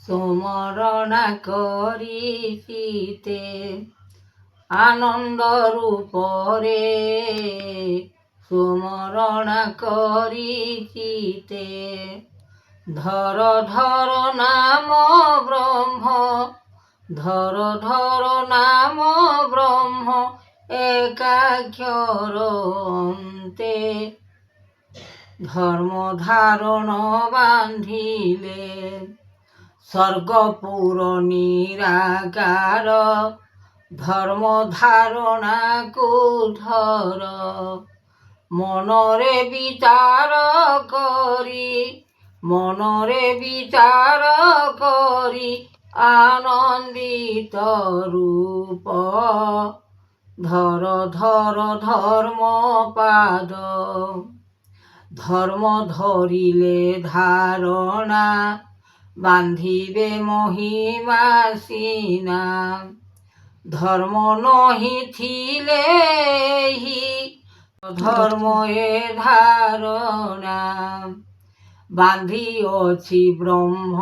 সুমরণা করি চিতে আনন্দ রূপরে সুমরণা করি চিতে ধর ধর নাম ব্রহ্ম ধর ধর নাম ব্রহ্ম একাক্ষর অন্তে ধর্ম ধারণ বান্ধিলে স্বর্গপুর নিরাকার ধর্ম ধারণা কুধর মনরে বিচার করি মনরে বিচার করি আনন্দিত রূপ ধর ধর ধর্ম পাদ ধর্ম ধরিলে ধারণা বান্ধিবে মহিমা সিনা ধর্ম নহি থিলে হি ধর্ম এ ধারণা বান্ধিଅছি ব্রহ্ম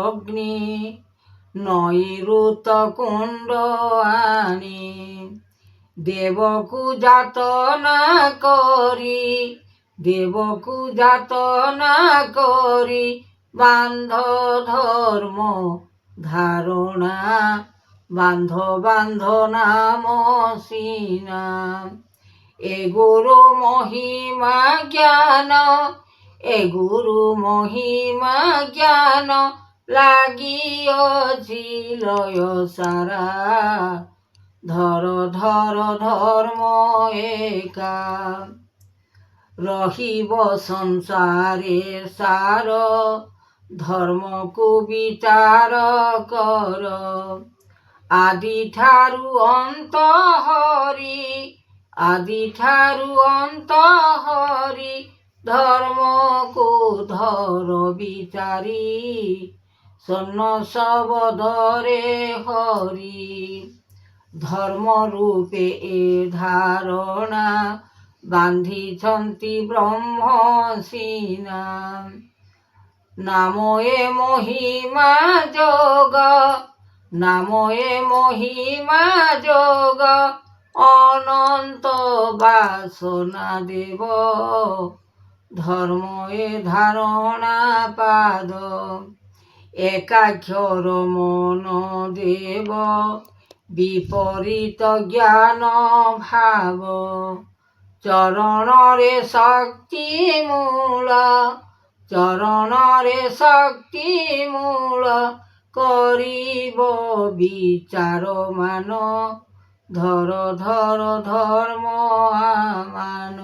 অগ্নি নৈಋত কুণ্ড আনি দেবকু যাতনা করি দেবকু যাতনা করি বান্ধ ধর্ম ধারণা বান্ধ বান্ধ নাম সিনা এ গুরু মহিমা জ্ঞান এ গুরু মহিমা জ্ঞান লাগিଅছি লয় সারা ধর ধর ধর্ম একা রহিব সংসারে সার ধর্মকু বিচার কর আদি ঠারু অন্ত হরি আদি ঠারু অন্ত হরি ধর্মকু ধর বিচারি স্বর্ণ শবদরে হরি ধর্ম রূপে এ ধারণা বান্ধিছন্তি ব্রহ্ম সিনা নাময়ে মহিমা যোগ নাময়ে মহিমা যোগ অনন্ত বাসনা দেব ধর্ময়ে ধারণা পাদ একাক্ষর মন দেব বিপরীত জ্ঞান ভাব চরণরে শক্তি মূল চরণরে শক্তি মূল করিব বিচার মান ধর ধর ধর্ম আমান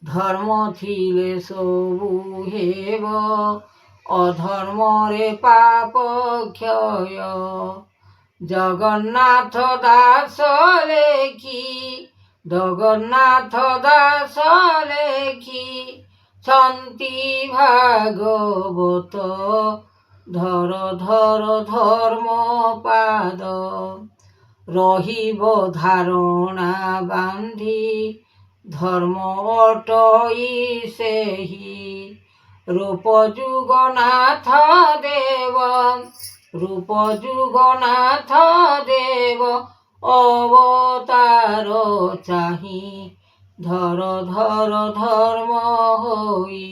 ধর্ম থিলে সবু হেব অধর্মরে পাপ ক্ষয় জগন্নাথ দাস লেখি জগন্নাথ দাস লেখি ছন্তি ভাগবত ধর ধর ধর্ম পাদ রহিব ধারণা বান্ধি ধর্ম অটই সেহি রূপ যুগনাথ দেব রূপ যুগনাথ দেব অবতার চাহি ধর ধর ধর্ম হই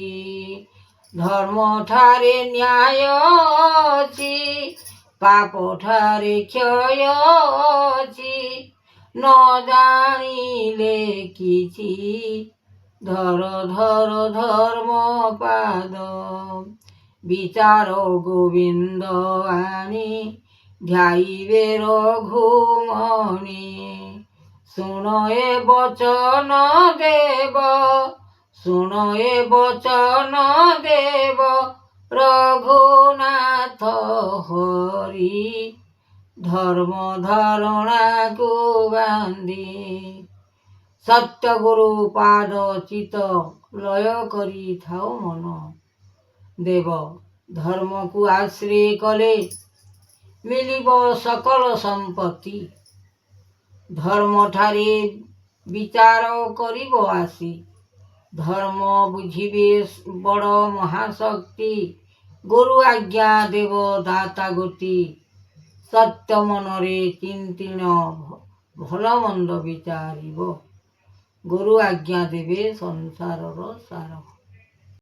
ধর্ম ঠারে ন্যায় ଅଛି পাপ ঠারে ক্ষয় ଅଛି ন জানিলে কিছু ধর ধর ধর্ম পাদ বিচার গোবিন্দ আনি ধ্যাইবে রঘুমণি শুনয়ে বচন দেব শুনয়ে বচন দেব রঘুনাথ হরি ধর্ম ধারণাকু বান্ধি সত্যগুরু পাদ চিত লয় করি থাও মন দেব ধর্মকু আশ্রয় কলে মিলিব সকল সম্পত্তি ধর্ম ঠারে বিচার করিব আসি ধর্ম বুঝিবে বড় মহাশক্তি ଗୁରୁ ଆଜ୍ଞା ଦେବ ଦାତା ଗତି, ସତ୍ୟ ମନରେ ଚିନ୍ତିଣ ଭଲ ମନ୍ଦ ବିଚାରିବ। ଗୁରୁ ଆଜ୍ଞା ଦେବେ ସଂସାରର ସାର।